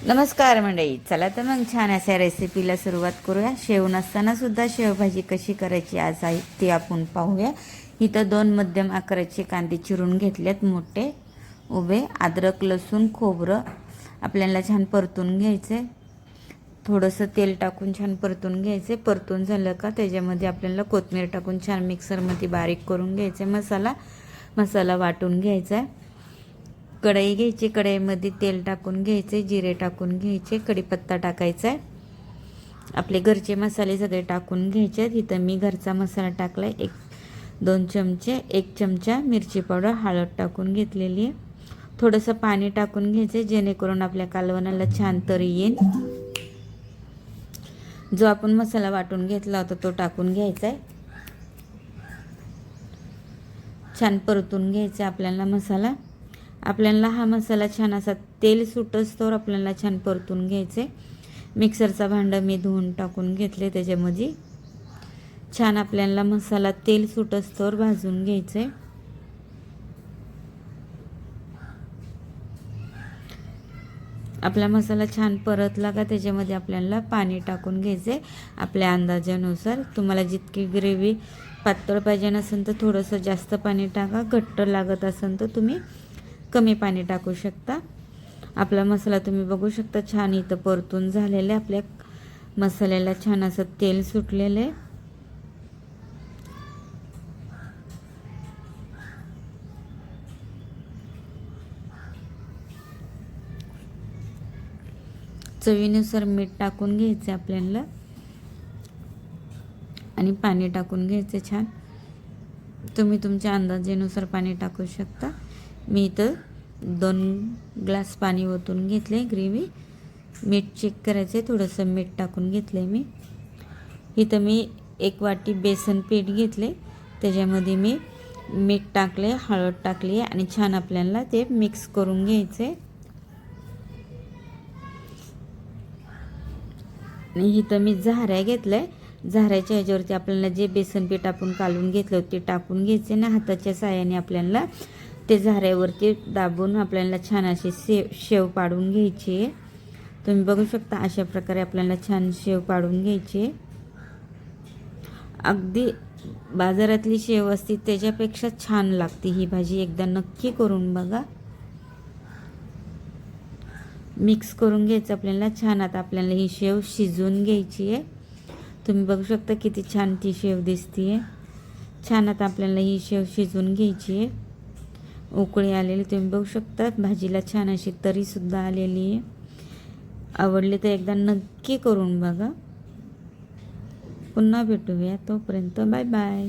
नमस्कार मंडळी, चला तर मग छान अशा रेसिपीला सुरुवात करूया. शेव नसताना सुद्धा शेवभाजी कशी करायची आज आहे ती आपण पाहूया. इथं 2 मध्यम आकाराचे कांदे चिरून घेतलेत, मोठे उभे. अद्रक, लसूण, खोबरं आपल्याला छान परतून घ्यायचे. थोडंसं तेल टाकून छान परतून घ्यायचे. परतून झालं का त्याच्यामध्ये आपल्याला कोथिंबीर टाकून छान मिक्सरमध्ये बारीक करून घ्यायचे. मसाला वाटून घ्यायचा आहे. कढई घ्यायची, कढईमध्ये तेल टाकून घ्यायचे, जिरे टाकून घ्यायचे, कढीपत्ता टाकायचा आहे. आपले घरचे मसाले सगळे टाकून घ्यायचे. इथं मी घरचा मसाला टाकला आहे 1-2 चमचे. 1 चमचा मिरची पावडर, हळद टाकून घेतलेली आहे. थोडंसं पाणी टाकून घ्यायचे जेणेकरून आपल्या कालवणाला छान तरी येईल. जो आपण मसाला वाटून घेतला होता तो टाकून घ्यायचा आहे. छान परतून घ्यायचा आपल्याला मसाला. आपल्याला हा मसाला छान असा तेल सुटस्तोवर आपल्याला छान परतून घ्यायचे. मिक्सरचा भांडं मी धुवून टाकून घेतले. त्याच्यामध्ये छान आपल्याला मसाला तेल सुटस्तोवर भाजून घ्यायचे. आपला मसाला छान परतला का त्याच्यामध्ये आपल्याला पाणी टाकून घ्यायचे आपल्या अंदाजानुसार. तुम्हाला जितकी ग्रेव्ही पातळ पाहिजे नसेल तर थोडंसं जास्त पाणी टाका, घट्ट लागत असेल तर तुम्ही कमी पाणी टाकू शकता. आपला मसाला तुम्ही बघू शकता छान इथं परतून झालेला आहे. आपल्या मसाल्याला छान असं तेल सुटलेलं आहे. चवीनुसार मीठ टाकून घ्यायचं आपल्याला आणि पाणी टाकून घ्यायचं छान. तुम्ही तुमच्या अंदाजानुसार पाणी टाकू शकता. मी इथं 2 ग्लास पाणी ओतून घेतले ग्रेव्ही. मीठ चेक करायचे, थोडंसं मीठ टाकून घेतले मी. इथं मी 1 वाटी बेसन पीठ घेतले, त्याच्यामध्ये मी मीठ टाकले, हळद टाकली आणि छान आपल्याला ते मिक्स करून घ्यायचे. आणि इथं मी झाऱ्या घेतल्या. झाऱ्याच्या ह्याच्यावरती आपल्याला जे बेसन पीठ आपण कालवून घेतलं ते टाकून घ्यायचे ना हाताच्या साहाय्याने आपल्याला ते झाऱ्यावरती दाबून आपल्याला छान अशी शेव पाडून घ्यायची आहे. तुम्ही बघू शकता अशा प्रकारे आपल्याला छान शेव पाडून घ्यायची आहे. अगदी बाजारातली शेव असते त्याच्यापेक्षा छान लागते ही भाजी. एकदा नक्की करून बघा. मिक्स करून घ्यायचं आपल्याला छान. आता आपल्याला ही शेव शिजवून घ्यायची आहे. तुम्ही बघू शकता किती छान ती शेव दिसते आहे. छान आता आपल्याला ही शेव शिजवून घ्यायची आहे. उकळी आलेली तुम्ही बघू शकता. भाजीला छान अशी तरीसुद्धा आलेली आहे. आवडली तर एकदा नक्की करून बघा. पुन्हा भेटूया, तोपर्यंत बाय बाय.